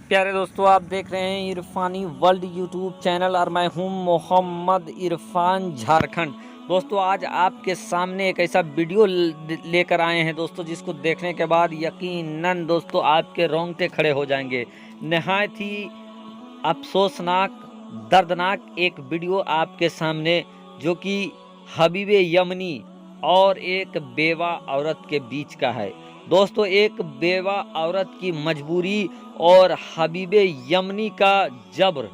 प्यारे दोस्तों, आप देख रहे हैं इरफानी वर्ल्ड यूट्यूब चैनल और मैं हूं मोहम्मद इरफान झारखंड। दोस्तों, आज आपके सामने एक ऐसा वीडियो लेकर आए हैं दोस्तों, जिसको देखने के बाद यकीनन दोस्तों आपके रोंगटे खड़े हो जाएंगे। नहायत ही अफसोसनाक, दर्दनाक एक वीडियो आपके सामने, जो कि हबीबे यमनी और एक बेवा औरत के बीच का है। दोस्तों, एक बेवा औरत की मजबूरी और हबीबे यमनी का जबर,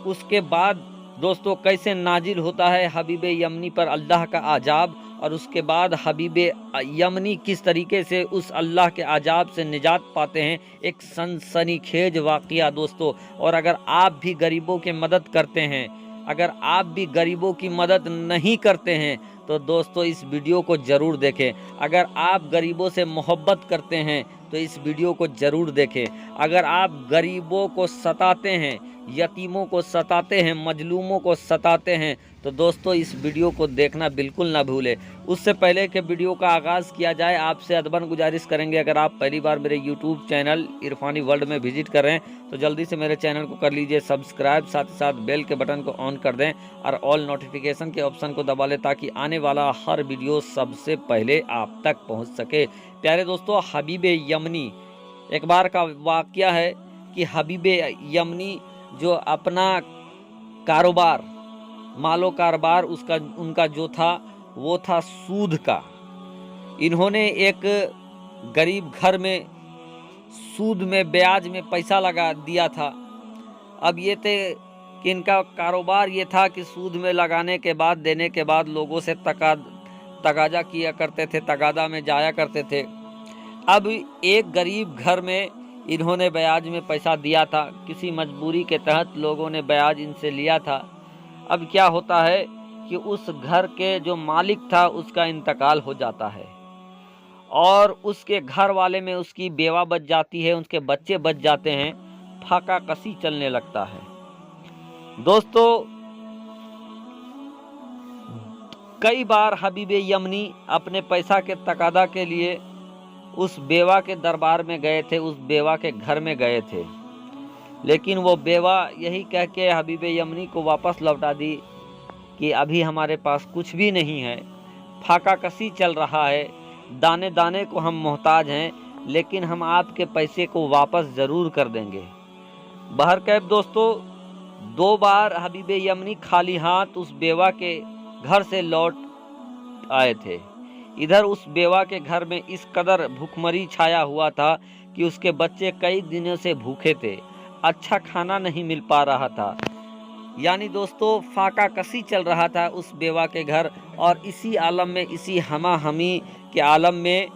उसके बाद दोस्तों कैसे नाजिल होता है हबीबे यमनी पर अल्लाह का आजाब, और उसके बाद हबीबे यमनी किस तरीके से उस अल्लाह के आजाब से निजात पाते हैं। एक सनसनीखेज वाक़या दोस्तों। और अगर आप भी गरीबों की मदद करते हैं, अगर आप भी गरीबों की मदद नहीं करते हैं, तो दोस्तों इस वीडियो को ज़रूर देखें। अगर आप गरीबों से मोहब्बत करते हैं तो इस वीडियो को ज़रूर देखें। अगर आप गरीबों को सताते हैं, यतीमों को सताते हैं, मजलूमों को सताते हैं, तो दोस्तों इस वीडियो को देखना बिल्कुल ना भूलें। उससे पहले कि वीडियो का आगाज़ किया जाए, आपसे अदबन गुजारिश करेंगे, अगर आप पहली बार मेरे यूट्यूब चैनल इरफानी वर्ल्ड में विजिट कर रहे हैं तो जल्दी से मेरे चैनल को कर लीजिए सब्सक्राइब, साथ ही साथ बेल के बटन को ऑन कर दें और ऑल नोटिफिकेशन के ऑप्शन को दबा लें, ताकि आने वाला हर वीडियो सबसे पहले आप तक पहुँच सके। प्यारे दोस्तों, हबीबे यमनी, एक बार का वाक़या है कि हबीबे यमनी जो अपना कारोबार, मालो कारोबार उसका उनका जो था वो था सूद का। इन्होंने एक गरीब घर में सूद में, ब्याज में पैसा लगा दिया था। अब ये थे कि इनका कारोबार ये था कि सूद में लगाने के बाद, देने के बाद लोगों से तगाजा किया करते थे, तगादा में जाया करते थे। अब एक गरीब घर में इन्होंने ब्याज में पैसा दिया था, किसी मजबूरी के तहत लोगों ने ब्याज इनसे लिया था। अब क्या होता है कि उस घर के जो मालिक था उसका इंतकाल हो जाता है, और उसके घर वाले में उसकी बेवा बच जाती है, उसके बच्चे बच जाते हैं। फाका कसी चलने लगता है। दोस्तों, कई बार हबीबे यमनी अपने पैसा के तकादा के लिए उस बेवा के दरबार में गए थे, उस बेवा के घर में गए थे, लेकिन वो बेवा यही कह के हबीबे यमनी को वापस लौटा दी कि अभी हमारे पास कुछ भी नहीं है, फाका कसी चल रहा है, दाने दाने को हम मोहताज हैं, लेकिन हम आपके पैसे को वापस ज़रूर कर देंगे। बहरकैफ दोस्तों, 2 बार हबीबे यमनी खाली हाथ उस बेवा के घर से लौट आए थे। इधर उस बेवा के घर में इस कदर भूखमरी छाया हुआ था कि उसके बच्चे कई दिनों से भूखे थे, अच्छा खाना नहीं मिल पा रहा था। यानी दोस्तों फाका कसी चल रहा था उस बेवा के घर। और इसी आलम में, इसी हमा हमी के आलम में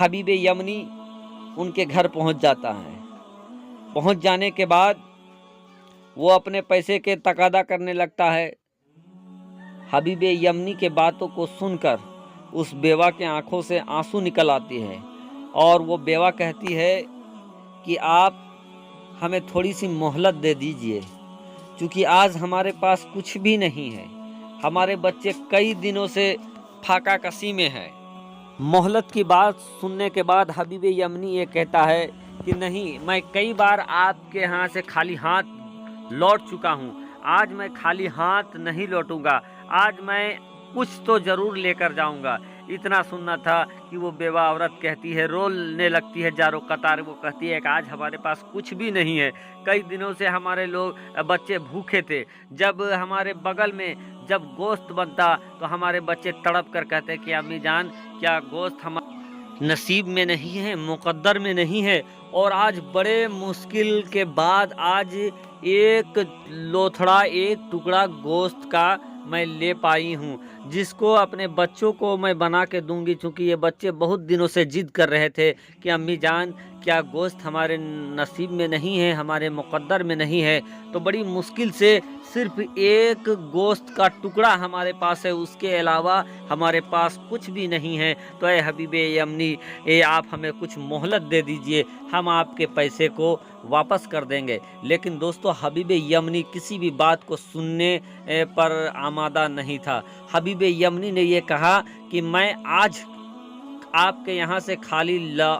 हबीबे यमनी उनके घर पहुंच जाता है। पहुंच जाने के बाद वो अपने पैसे के तकादा करने लगता है। हबीबे यमनी के बातों को सुनकर उस बेवा के आंखों से आंसू निकल आती है, और वो बेवा कहती है कि आप हमें थोड़ी सी मोहलत दे दीजिए, क्योंकि आज हमारे पास कुछ भी नहीं है, हमारे बच्चे कई दिनों से फाका कसी में हैं। मोहलत की बात सुनने के बाद हबीबे यमनी ये कहता है कि नहीं, मैं कई बार आपके यहाँ से खाली हाथ लौट चुका हूँ, आज मैं खाली हाथ नहीं लौटूंगा, आज मैं कुछ तो ज़रूर लेकर जाऊंगा। इतना सुनना था कि वो बेवा औरत कहती है, रोने लगती है जारो कतार। वो कहती है कि आज हमारे पास कुछ भी नहीं है, कई दिनों से हमारे लोग बच्चे भूखे थे, जब हमारे बगल में जब गोश्त बनता तो हमारे बच्चे तड़प कर कहते कि अम्मी जान, क्या गोश्त हमारे नसीब में नहीं है, मुकद्दर में नहीं है। और आज बड़े मुश्किल के बाद आज एक लोथड़ा, एक टुकड़ा गोश्त का मैं ले पाई हूँ, जिसको अपने बच्चों को मैं बना के दूंगी, क्योंकि ये बच्चे बहुत दिनों से जिद कर रहे थे कि अम्मी जान, क्या गोश्त हमारे नसीब में नहीं है, हमारे मुकद्दर में नहीं है। तो बड़ी मुश्किल से सिर्फ एक गोश्त का टुकड़ा हमारे पास है, उसके अलावा हमारे पास कुछ भी नहीं है। तो ए हबीबे यमनी, आप हमें कुछ मोहलत दे दीजिए, हम आपके पैसे को वापस कर देंगे। लेकिन दोस्तों, हबीबे यमनी किसी भी बात को सुनने पर आमादा नहीं था। हबीबे यमनी ने यह कहा कि मैं आज आपके यहाँ से खाली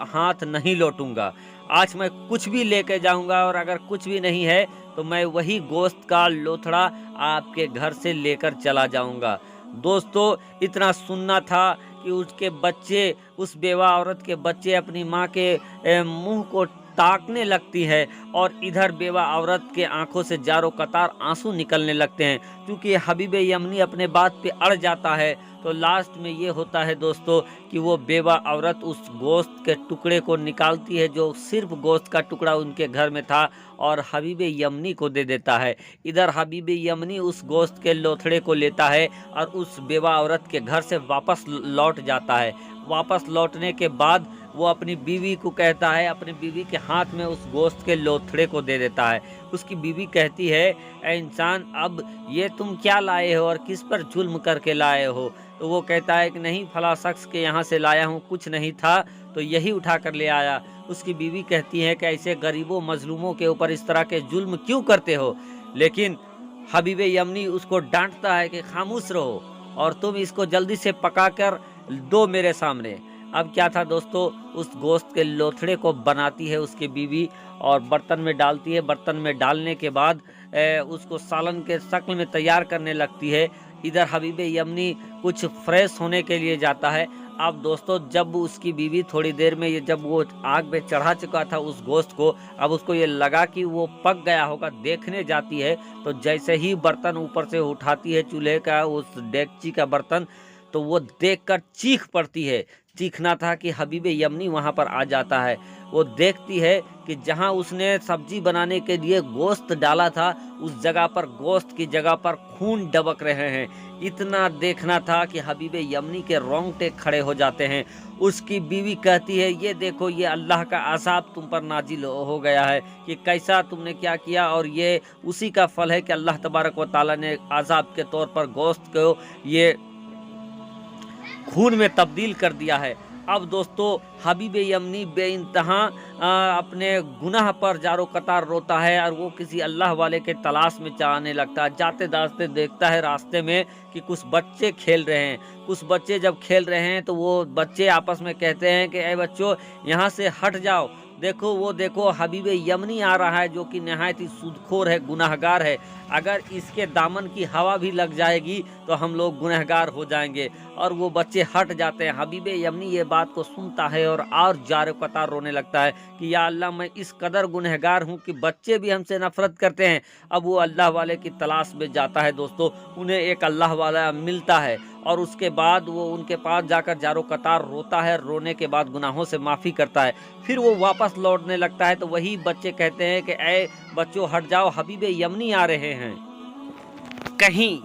हाथ नहीं लौटूंगा, आज मैं कुछ भी लेके जाऊंगा और अगर कुछ भी नहीं है तो मैं वही गोश्त का लोथड़ा आपके घर से लेकर चला जाऊंगा। दोस्तों, इतना सुनना था कि उसके बच्चे, उस बेवा औरत के बच्चे अपनी माँ के मुंह को ताकने लगती है और इधर बेवा औरत के आंखों से जारो कतार आंसू निकलने लगते हैं। क्योंकि हबीब यमनी अपने बात पे अड़ जाता है तो लास्ट में ये होता है दोस्तों कि वो बेवा औरत उस गोश्त के टुकड़े को निकालती है जो सिर्फ गोश्त का टुकड़ा उनके घर में था और हबीब यमनी को दे देता है। इधर हबीब यमनी उस गोश्त के लोथड़े को लेता है और उस बेवा औरत के घर से वापस लौट जाता है। वापस लौटने के बाद वो अपनी बीवी को कहता है, अपनी बीवी के हाथ में उस गोश्त के लोथड़े को दे देता है। उसकी बीवी कहती है, ऐ इंसान, अब ये तुम क्या लाए हो और किस पर जुल्म करके लाए हो? तो वो कहता है कि नहीं, फला शख्स के यहाँ से लाया हूँ, कुछ नहीं था तो यही उठा कर ले आया। उसकी बीवी कहती है कि ऐसे गरीबों मजलूमों के ऊपर इस तरह के जुल्म क्यों करते हो? लेकिन हबीब यमनी उसको डांटता है कि खामोश रहो और तुम इसको जल्दी से पकाकर दो मेरे सामने। अब क्या था दोस्तों, उस गोश्त के लोथड़े को बनाती है उसकी बीवी और बर्तन में डालती है। बर्तन में डालने के बाद उसको सालन के शक्ल में तैयार करने लगती है। इधर हबीब यमनी कुछ फ्रेश होने के लिए जाता है। अब दोस्तों, जब उसकी बीवी थोड़ी देर में ये जब वो आग में चढ़ा चुका था उस गोश्त को, अब उसको ये लगा कि वो पक गया होगा, देखने जाती है तो जैसे ही बर्तन ऊपर से उठाती है, चूल्हे का उस डेगची का बर्तन, तो वो देखकर चीख पड़ती है। चीखना था कि हबीब यमनी वहां पर आ जाता है। वो देखती है कि जहां उसने सब्जी बनाने के लिए गोश्त डाला था उस जगह पर, गोश्त की जगह पर खून डबक रहे हैं। इतना देखना था कि हबीब यमनी के रोंगटे खड़े हो जाते हैं। उसकी बीवी कहती है, ये देखो, ये अल्लाह का अज़ाब तुम पर नाजिल हो गया है कि कैसा तुमने क्या किया, और ये उसी का फल है कि अल्लाह तबारक व तआला ने अज़ाब के तौर पर गोश्त को ये खून में तब्दील कर दिया है। अब दोस्तों, हबीब यमनी बेइंतहा अपने गुनाह पर जारो कतार रोता है और वो किसी अल्लाह वाले के तलाश में जाने लगता है। जाते दास्ते देखता है रास्ते में कि कुछ बच्चे खेल रहे हैं। कुछ बच्चे जब खेल रहे हैं तो वो बच्चे आपस में कहते हैं कि ऐ बच्चों, यहाँ से हट जाओ, देखो वो देखो हबीब यमनी आ रहा है जो कि नहायत ही सूदखोर है, गुनाहगार है। अगर इसके दामन की हवा भी लग जाएगी तो हम लोग गुनहगार हो जाएंगे। और वो बच्चे हट जाते हैं। हबीब यमनी ये बात को सुनता है और जारे कतार रोने लगता है कि या अल्लाह, मैं इस कदर गुनहगार हूँ कि बच्चे भी हमसे नफरत करते हैं। अब वो अल्लाह वाले की तलाश में जाता है दोस्तों। उन्हें एक अल्लाह वाला मिलता है और उसके बाद वो उनके पास जाकर जारो कतार रोता है। रोने के बाद गुनाहों से माफ़ी करता है। फिर वो वापस लौटने लगता है तो वही बच्चे कहते हैं कि ऐ बच्चों, हट जाओ, हबीब यमनी आ रहे हैं। कहीं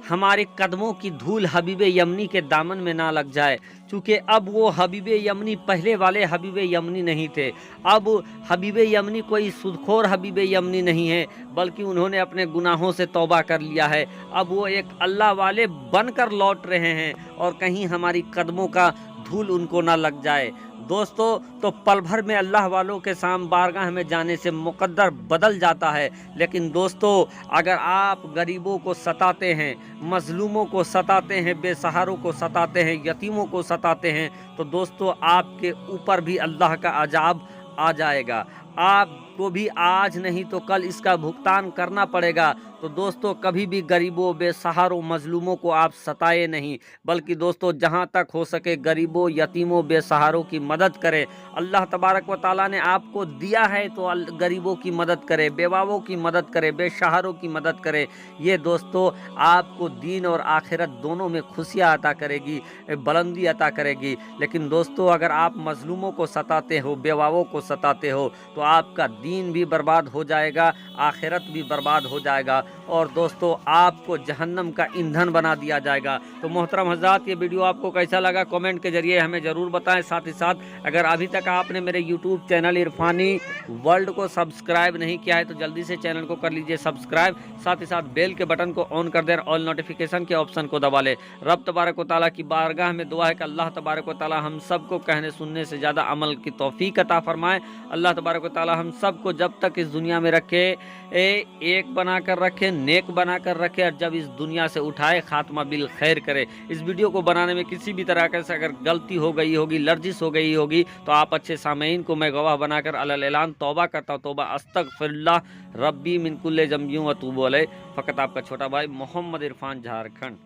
हमारे कदमों की धूल हबीब यमनी के दामन में ना लग जाए, क्योंकि अब वो हबीब यमनी पहले वाले हबीब यमनी नहीं थे। अब हबीब यमनी कोई सुदखोर हबीब यमनी नहीं है, बल्कि उन्होंने अपने गुनाहों से तौबा कर लिया है। अब वो एक अल्लाह वाले बनकर लौट रहे हैं और कहीं हमारी कदमों का धूल उनको ना लग जाए। दोस्तों, तो पल भर में अल्लाह वालों के साम बारगाह में जाने से मुकद्दर बदल जाता है। लेकिन दोस्तों, अगर आप गरीबों को सताते हैं, मजलूमों को सताते हैं, बेसहारों को सताते हैं, यतीमों को सताते हैं, तो दोस्तों आपके ऊपर भी अल्लाह का अजाब आ जाएगा। आपको भी आज नहीं तो कल इसका भुगतान करना पड़ेगा। तो दोस्तों, कभी भी गरीबों, बेसहारों, मजलूमों को आप सताए नहीं, बल्कि दोस्तों जहां तक हो सके गरीबों, यतीमों, बेसहारों की मदद करें। अल्लाह तबारक व तआला ने आपको दिया है तो गरीबों की मदद करें, बेवाओं की मदद करें, बेसहारों की मदद करें। ये दोस्तों आपको दीन और आखिरत दोनों में खुशियाँ अता करेगी, बुलंदी अता करेगी। लेकिन दोस्तों, अगर आप मजलूमों को सताते हो, बेवाओं को सताते हो, तो आपका दीन भी बर्बाद हो जाएगा, आखिरत भी बर्बाद हो जाएगा और दोस्तों आपको जहन्नम का ईंधन बना दिया जाएगा। तो मोहतरम हज़रात, ये वीडियो आपको कैसा लगा कमेंट के जरिए हमें ज़रूर बताएं। साथ ही साथ अगर अभी तक आपने मेरे यूट्यूब चैनल इरफानी वर्ल्ड को सब्सक्राइब नहीं किया है तो जल्दी से चैनल को कर लीजिए सब्सक्राइब। साथ ही साथ बेल के बटन को ऑन कर दें, ऑल नोटिफिकेशन के ऑप्शन को दबा लें। रब तबारक व तआला की बारगाह में दुआ है कि अल्लाह तबारक व तआला हम सबको कहने सुनने से ज़्यादा अमल की तौफीक अता फरमाए। अल्लाह तबारक व तआला हम सबको जब तक इस दुनिया में रखे एक बनाकर रखे रखे, नेक बना कर रखे, और जब इस दुनिया से उठाए खात्मा बिल खैर करे। इस वीडियो को बनाने में किसी भी तरह से अगर गलती हो गई होगी, लर्जिश हो गई होगी, तो आप अच्छे सामीन को मैं गवाह बनाकर अलल ऐलान तौबा करता हूँ। तौबा अस्तगफिरुल्लाह रब्बी मिन कुल्ले ज़ंबि व अतूबु अलैह। फ़कत आपका छोटा भाई मोहम्मद इरफान, झारखंड।